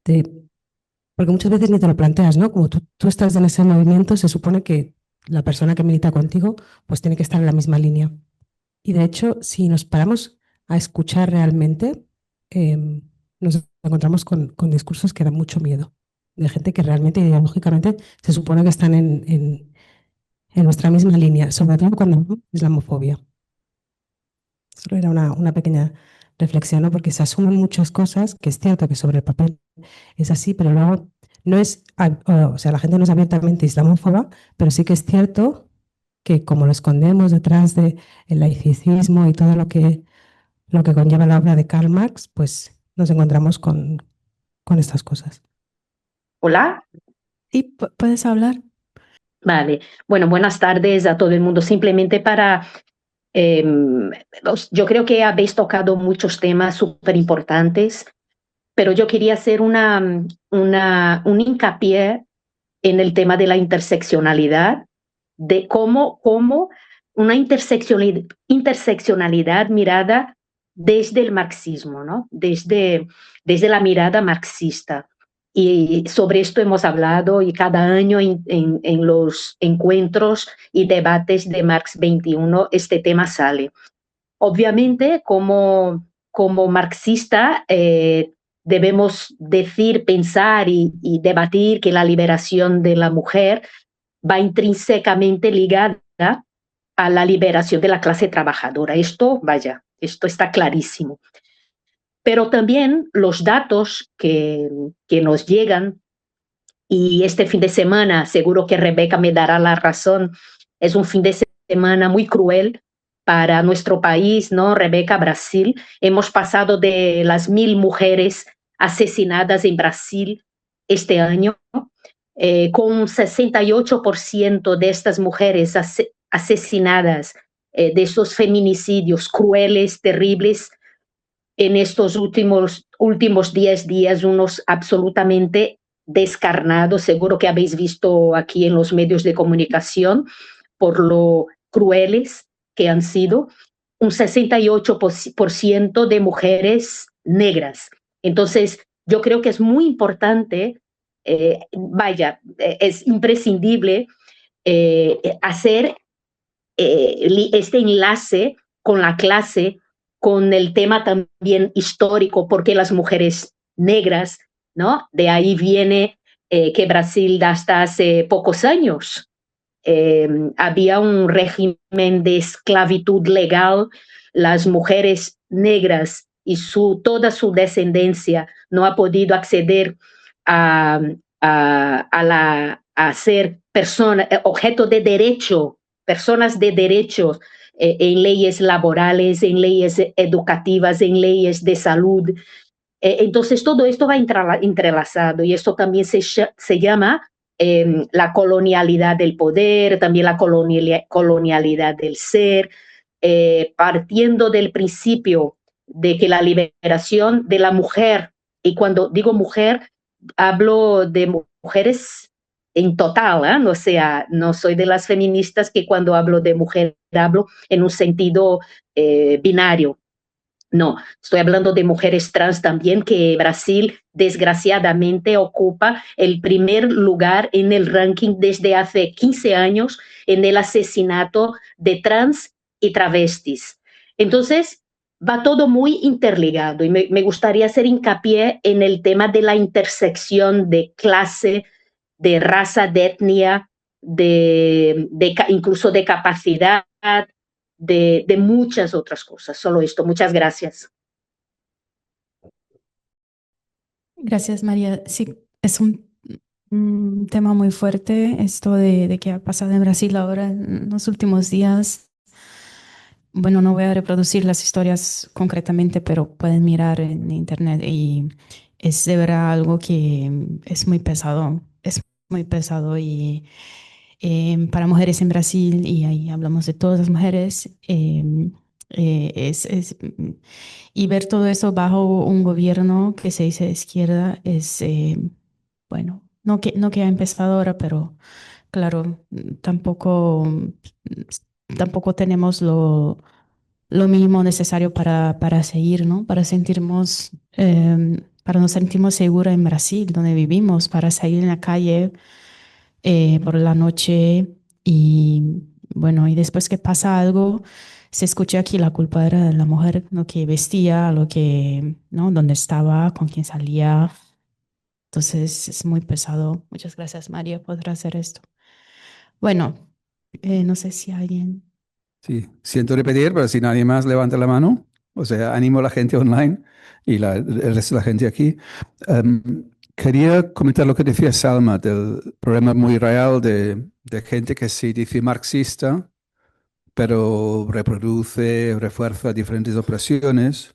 porque muchas veces ni te lo planteas, ¿no? Como tú estás en ese movimiento, se supone que la persona que milita contigo pues tiene que estar en la misma línea. Y de hecho, si nos paramos a escuchar realmente, nos encontramos con discursos que dan mucho miedo, de gente que realmente ideológicamente se supone que están en nuestra misma línea, sobre todo cuando hablamos de islamofobia. Solo era una pequeña reflexión, ¿no? Porque se asumen muchas cosas, que es cierto que sobre el papel es así, pero luego no es, o sea, la gente no es abiertamente islamófoba, pero sí que es cierto que como lo escondemos detrás del laicismo y todo lo que conlleva la obra de Karl Marx, pues nos encontramos con estas cosas. Hola. Sí, puedes hablar. Vale. Bueno, buenas tardes a todo el mundo. Simplemente yo creo que habéis tocado muchos temas súper importantes, pero yo quería hacer un hincapié en el tema de la interseccionalidad, de cómo una interseccionalidad mirada desde el marxismo, ¿no? Desde la mirada marxista. Y sobre esto hemos hablado y cada año en los encuentros y debates de Marx 21 este tema sale. Obviamente, como marxista, debemos decir, pensar y debatir que la liberación de la mujer va intrínsecamente ligada a la liberación de la clase trabajadora. Esto está clarísimo. Pero también los datos que nos llegan, y este fin de semana, seguro que Rebeca me dará la razón, es un fin de semana muy cruel para nuestro país, ¿no? Rebeca, Brasil. Hemos pasado de las 1.000 mujeres asesinadas en Brasil este año, con 68% de estas mujeres asesinadas, de esos feminicidios crueles, terribles, en estos últimos 10 días, unos absolutamente descarnados. Seguro que habéis visto aquí en los medios de comunicación por lo crueles que han sido. Un 68% de mujeres negras. Entonces, yo creo que es muy importante, es imprescindible hacer este enlace con la clase, con el tema también histórico, porque las mujeres negras, ¿no? De ahí viene que Brasil hasta hace pocos años había un régimen de esclavitud legal. Las mujeres negras y toda su descendencia no ha podido acceder a ser objeto de derecho, personas de derechos, en leyes laborales, en leyes educativas, en leyes de salud. Entonces, todo esto va entrelazado, y esto también se llama la colonialidad del poder, también la colonialidad del ser, partiendo del principio de que la liberación de la mujer, y cuando digo mujer, hablo de mujeres en total, ¿eh? O sea, no soy de las feministas que cuando hablo de mujer hablo en un sentido binario. No, estoy hablando de mujeres trans también, que Brasil desgraciadamente ocupa el primer lugar en el ranking desde hace 15 años en el asesinato de trans y travestis. Entonces, va todo muy interligado, y me gustaría hacer hincapié en el tema de la intersección de clase, de raza, de etnia, incluso de capacidad, de muchas otras cosas. Solo esto. Muchas gracias. Gracias, María. Sí, es un tema muy fuerte esto de que ha pasado en Brasil ahora en los últimos días. Bueno, no voy a reproducir las historias concretamente, pero pueden mirar en internet, y es de verdad algo que es muy pesado y para mujeres en Brasil, y ahí hablamos de todas las mujeres, y ver todo eso bajo un gobierno que se dice de izquierda es, bueno, no que ha empezado ahora, pero claro, tampoco tenemos lo mínimo necesario para seguir, ¿no? Para nos sentirnos seguros en Brasil, donde vivimos, para salir en la calle por la noche, y bueno, y después que pasa algo, se escucha aquí la culpa era de la mujer, lo que vestía, ¿no? Dónde estaba, con quién salía. Entonces es muy pesado. Muchas gracias, María, por hacer esto. Bueno, no sé si alguien... Sí, siento repetir, pero si nadie más levanta la mano, o sea, animo a la gente online y el resto de la gente aquí. Quería comentar lo que decía Salma, del problema muy real de gente que se dice marxista, pero reproduce, refuerza diferentes opresiones.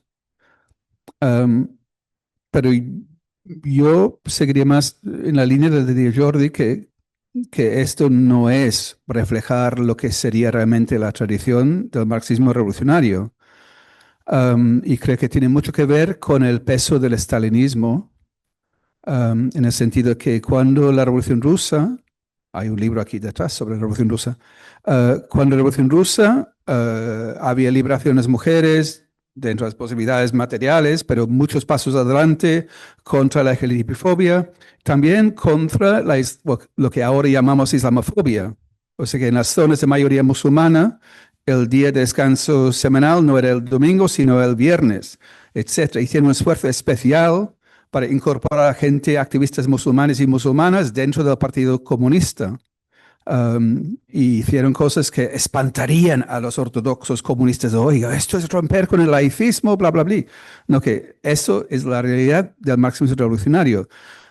Pero yo seguiría más en la línea de Jordi, que esto no es reflejar lo que sería realmente la tradición del marxismo revolucionario. Y creo que tiene mucho que ver con el peso del estalinismo, en el sentido que cuando la Revolución Rusa, hay un libro aquí detrás sobre la Revolución Rusa, cuando la Revolución Rusa había liberación de las mujeres, dentro de las posibilidades materiales, pero muchos pasos adelante contra la LGBTfobia, también contra lo que ahora llamamos islamofobia. O sea que en las zonas de mayoría musulmana, el día de descanso semanal no era el domingo, sino el viernes, etcétera. Hicieron un esfuerzo especial para incorporar a gente, activistas musulmanes y musulmanas dentro del Partido Comunista. Y hicieron cosas que espantarían a los ortodoxos comunistas. Oiga, esto es romper con el laicismo, bla, bla, bla. No, que eso es la realidad del marxismo revolucionario.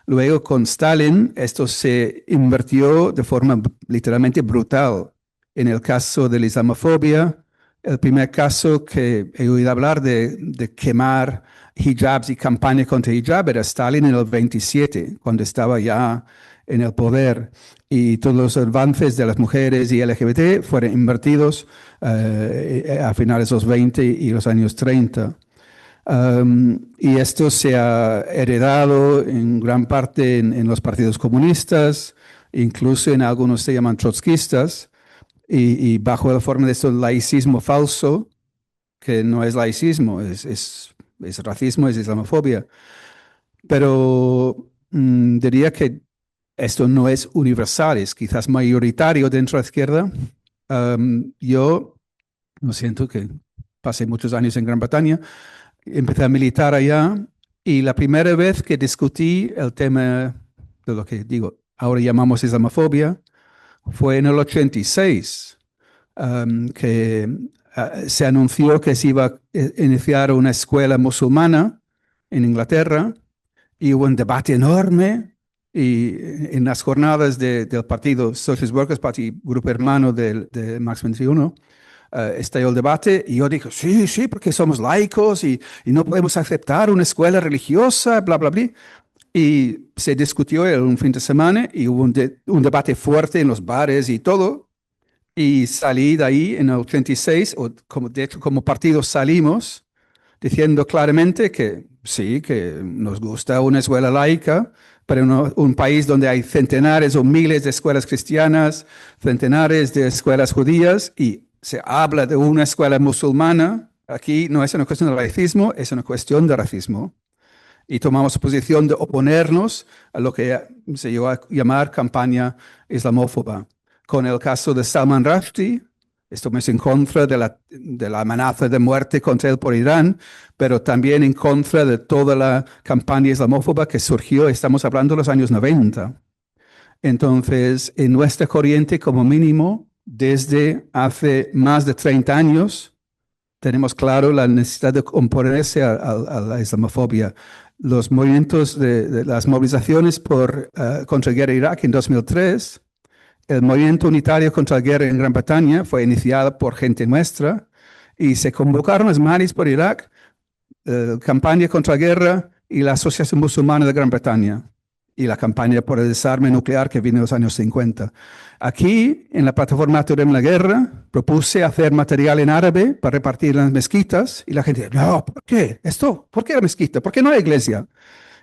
Luego, con Stalin, esto se invirtió de forma literalmente brutal. En el caso de la islamofobia, el primer caso que he oído hablar de quemar hijabs y campaña contra hijab era Stalin en el 27, cuando estaba ya en el poder. Y todos los avances de las mujeres y LGBT fueron invertidos a finales de los 20 y los años 30. Y esto se ha heredado en gran parte en los partidos comunistas, incluso en algunos se llaman trotskistas, y bajo la forma de este laicismo falso, que no es laicismo, es racismo, es islamofobia. Pero diría que esto no es universal, es quizás mayoritario dentro de la izquierda. Yo, lo siento que pasé muchos años en Gran Bretaña, empecé a militar allá y la primera vez que discutí el tema de lo que digo, ahora llamamos islamofobia, fue en el 86, que se anunció que se iba a iniciar una escuela musulmana en Inglaterra y hubo un debate enorme y en las jornadas del partido Socialist Workers Party, grupo hermano de Max 21, estalló el debate y yo dije, sí, sí, porque somos laicos y no podemos aceptar una escuela religiosa, bla, bla, bla. Y se discutió en un fin de semana y hubo un debate fuerte en los bares y todo. Y salí de ahí en el 86, o de hecho como partido salimos diciendo claramente que sí, que nos gusta una escuela laica, pero un país donde hay centenares o miles de escuelas cristianas, centenares de escuelas judías, y se habla de una escuela musulmana. Aquí no es una cuestión de laicismo, es una cuestión de racismo. Y tomamos posición de oponernos a lo que se llegó a llamar campaña islamófoba. Con el caso de Salman Rushdie, estamos en contra de la amenaza de muerte contra él por Irán, pero también en contra de toda la campaña islamófoba que surgió, estamos hablando de los años 90. Entonces, en nuestra corriente, como mínimo, desde hace más de 30 años, tenemos claro la necesidad de oponerse a la islamofobia. Los movimientos de las movilizaciones contra la guerra de Irak en 2003, el movimiento unitario contra la guerra en Gran Bretaña fue iniciado por gente nuestra y se convocaron las manis por Irak, campaña contra la guerra y la Asociación Musulmana de Gran Bretaña y la campaña por el desarme nuclear que vino en los años 50. Aquí, en la plataforma Teorema de la Guerra, propuse hacer material en árabe para repartir en las mezquitas y la gente, no, ¿por qué? ¿Esto? ¿Por qué la mezquita? ¿Por qué no hay iglesia?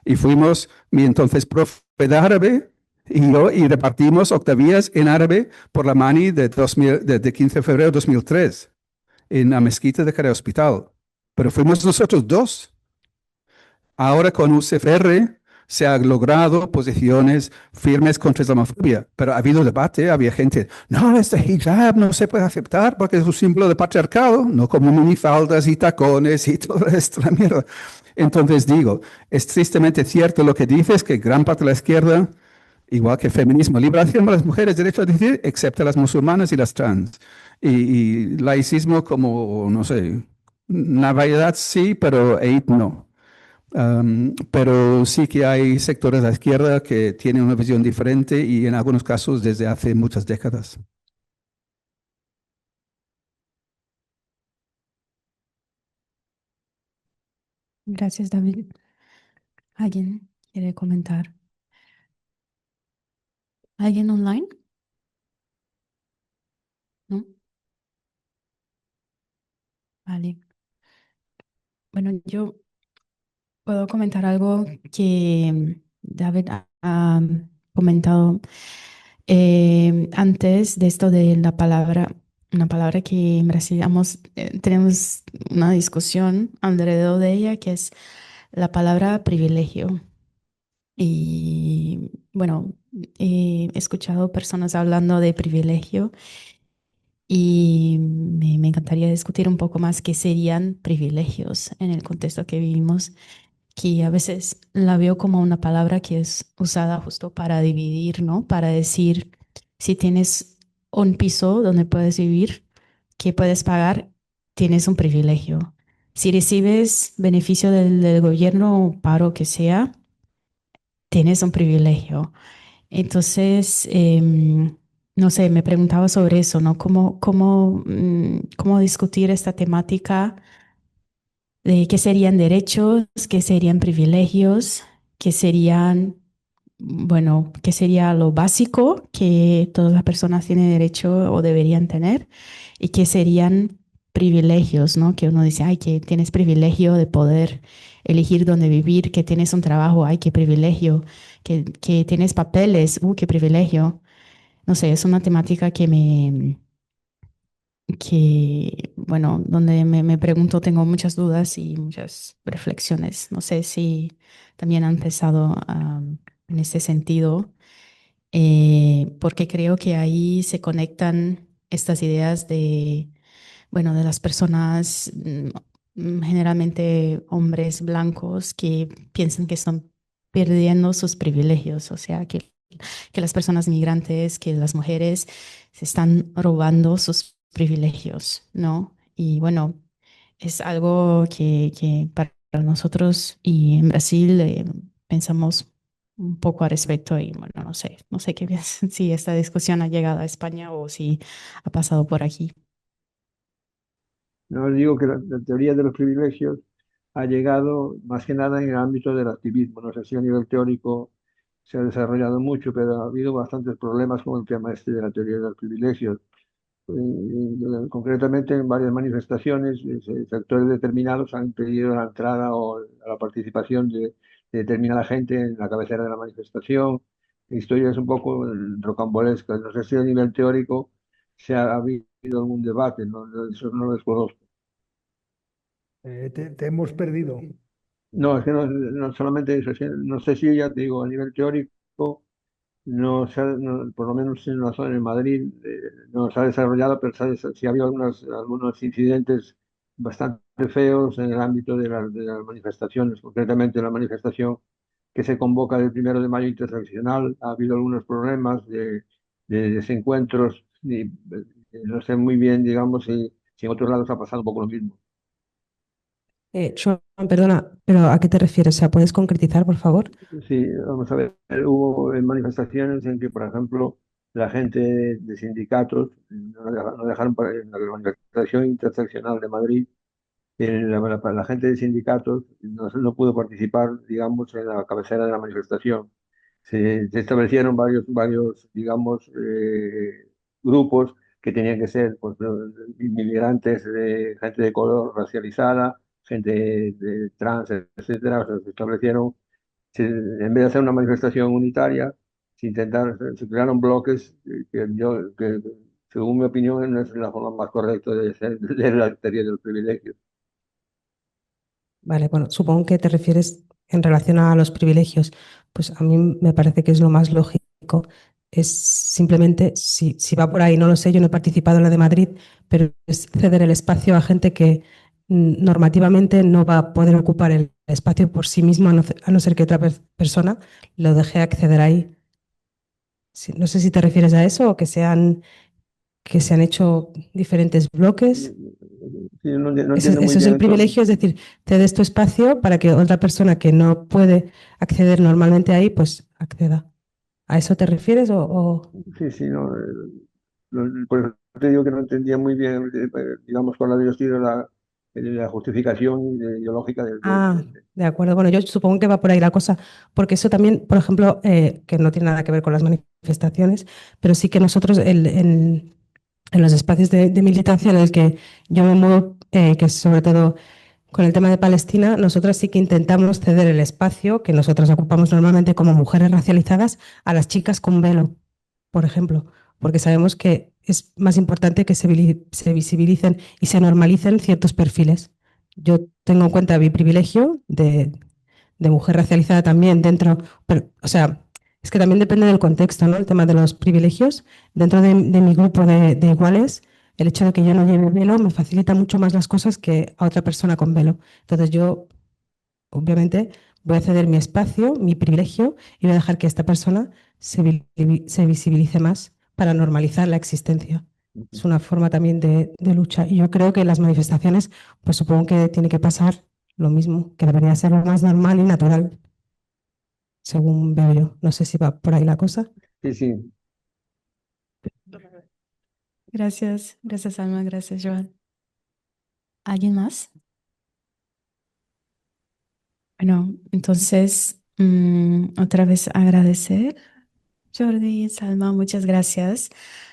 Y fuimos, mi entonces profe de árabe y yo, y repartimos octavías en árabe por la mani de 15 de febrero de 2003 en la mezquita de Caria Hospital. Pero fuimos nosotros dos. Ahora con UCFR se han logrado posiciones firmes contra la islamofobia, pero ha habido debate, había gente, no, este hijab no se puede aceptar porque es un símbolo de patriarcado, no como minifaldas y tacones y todo esto, la mierda. Entonces digo, es tristemente cierto lo que dices, que gran parte de la izquierda, igual que feminismo, liberación de las mujeres, derecho a decidir, excepto las musulmanas y las trans. Y laicismo como, no sé, una variedad sí, pero hate no. Pero sí que hay sectores de la izquierda que tienen una visión diferente y en algunos casos desde hace muchas décadas. Gracias, David. ¿Alguien quiere comentar? ¿Alguien online? ¿No? Vale. Bueno, yo puedo comentar algo que David ha comentado antes de esto de la palabra una palabra que en Brasil tenemos una discusión alrededor de ella, que es la palabra privilegio. Y bueno, he escuchado personas hablando de privilegio y me encantaría discutir un poco más qué serían privilegios en el contexto que vivimos, que a veces la veo como una palabra que es usada justo para dividir, ¿no? Para decir, si tienes un piso donde puedes vivir, que puedes pagar, tienes un privilegio. Si recibes beneficio del gobierno o paro que sea, tienes un privilegio. Entonces, no sé, me preguntaba sobre eso, ¿no? ¿Cómo discutir esta temática de qué serían derechos, qué serían privilegios, qué serían, bueno, qué sería lo básico que todas las personas tienen derecho o deberían tener y qué serían privilegios, ¿no? Que uno dice, ay, que tienes privilegio de poder elegir dónde vivir, que tienes un trabajo, ay, qué privilegio, que tienes papeles, qué privilegio. No sé, es una temática bueno, donde me pregunto, tengo muchas dudas y muchas reflexiones. No sé si también han empezado en ese sentido, porque creo que ahí se conectan estas ideas de, bueno, de las personas, generalmente hombres blancos, que piensan que están perdiendo sus privilegios, o sea, que las personas migrantes, que las mujeres se están robando sus privilegios, ¿no? Y bueno, es algo que para nosotros y en Brasil pensamos un poco al respecto y bueno, no sé qué piensas, si esta discusión ha llegado a España o si ha pasado por aquí. No digo que la teoría de los privilegios ha llegado más que nada en el ámbito del activismo. No sé si a nivel teórico se ha desarrollado mucho, pero ha habido bastantes problemas con el tema este de la teoría de los privilegios. Concretamente en varias manifestaciones, sectores determinados han impedido la entrada o la participación de determinada gente en la cabecera de la manifestación. Historias un poco rocambolescas. No sé si a nivel teórico se ha habido algún debate, ¿no? Eso no lo desconozco. Te hemos perdido. No, es que no solamente eso, no sé si ya te digo, a nivel teórico, por lo menos en la zona de Madrid, no se ha desarrollado, pero sí ha habido algunos incidentes bastante feos en el ámbito de las manifestaciones, concretamente la manifestación que se convoca del 1 de Mayo interseccional. Ha habido algunos problemas de desencuentros y no sé muy bien, digamos, si en otros lados ha pasado un poco lo mismo. Joan, perdona, pero ¿a qué te refieres? O sea, ¿puedes concretizar, por favor? Sí, vamos a ver, hubo manifestaciones en que, por ejemplo, la gente de sindicatos no dejaron en la manifestación interseccional de Madrid, la gente de sindicatos no pudo participar, digamos, en la cabecera de la manifestación. Se establecieron varios, digamos, grupos que tenían que ser pues, inmigrantes, gente de color racializada, gente trans, etcétera. O sea, se establecieron, en vez de hacer una manifestación unitaria, se crearon bloques que, según mi opinión, no es la forma más correcta de la teoría del privilegio. Vale, bueno, supongo que te refieres en relación a los privilegios. Pues a mí me parece que es lo más lógico. Es simplemente, si va por ahí, no lo sé, yo no he participado en la de Madrid, pero es ceder el espacio a gente que normativamente no va a poder ocupar el espacio por sí mismo, a no ser que otra persona lo deje acceder ahí. No sé si te refieres a eso o que se han hecho diferentes bloques. Sí, no Eso, entiendo muy eso es bien el privilegio, es decir, cedes tu espacio para que otra persona que no puede acceder normalmente ahí, pues acceda. ¿A eso te refieres Sí, no, por eso te digo que no entendía muy bien, digamos, cuál había sido la justificación ideológica Ah, de acuerdo. Bueno, yo supongo que va por ahí la cosa, porque eso también, por ejemplo, que no tiene nada que ver con las manifestaciones, pero sí que nosotros en los espacios de militancia en el que yo me muevo, que es sobre todo con el tema de Palestina, nosotras sí que intentamos ceder el espacio que nosotras ocupamos normalmente como mujeres racializadas a las chicas con velo. por ejemplo, porque sabemos que es más importante que se visibilicen y se normalicen ciertos perfiles. Yo tengo en cuenta mi privilegio de mujer racializada también dentro, pero, o sea, es que también depende del contexto, ¿no? El tema de los privilegios. Dentro de mi grupo de iguales, el hecho de que yo no lleve velo me facilita mucho más las cosas que a otra persona con velo. Entonces yo, obviamente, voy a ceder mi espacio, mi privilegio, y voy a dejar que esta persona se visibilice más para normalizar la existencia. Es una forma también de lucha. Y yo creo que las manifestaciones, pues supongo que tiene que pasar lo mismo, que debería ser lo más normal y natural, según veo yo. No sé si va por ahí la cosa. Sí, sí. Gracias, gracias Alma, gracias Joan. ¿Alguien más? Bueno, entonces, otra vez agradecer, Jordi, Salma, muchas gracias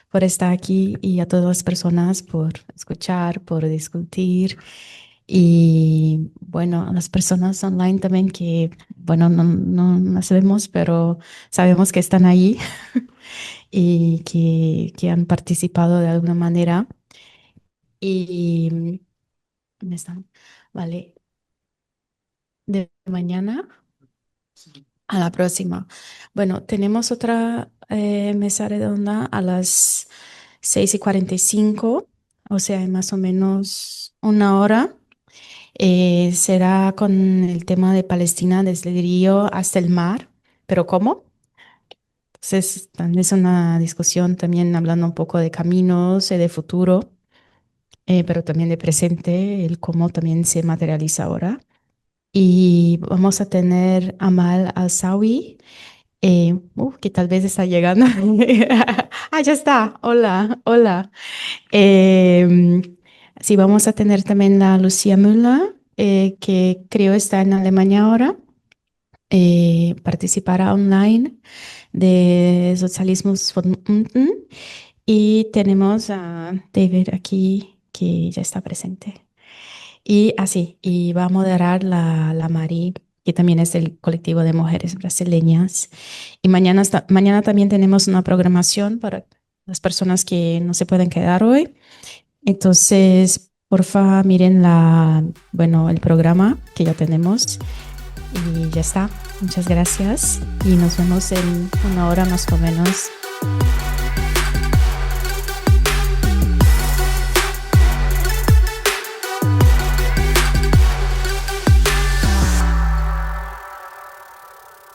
por estar aquí y a todas las personas por escuchar, por discutir. Y bueno, a las personas online también que, bueno, no las vemos, pero sabemos que están ahí y que han participado de alguna manera. Y, ¿dónde están? Vale, de mañana a la próxima. Bueno, tenemos otra mesa redonda a las 6:45, o sea, en más o menos una hora. Será con el tema de Palestina desde el río hasta el mar, pero ¿cómo? Entonces, también es una discusión también hablando un poco de caminos, de futuro, pero también de presente, el cómo también se materializa ahora. Y vamos a tener a Amal Alzawi, que tal vez está llegando. Ah, ya está. Hola, hola. Em, sí, vamos a tener también a Lucía Müller, que creo está en Alemania ahora. Participará online de Socialismus von unten. Y tenemos a David aquí, que ya está presente. Y así, y va a moderar la Mari, que también es del colectivo de mujeres brasileñas. Y mañana también tenemos una programación para las personas que no se pueden quedar hoy. Entonces, porfa, miren bueno, el programa que ya tenemos. Y ya está. Muchas gracias. Y nos vemos en una hora más o menos.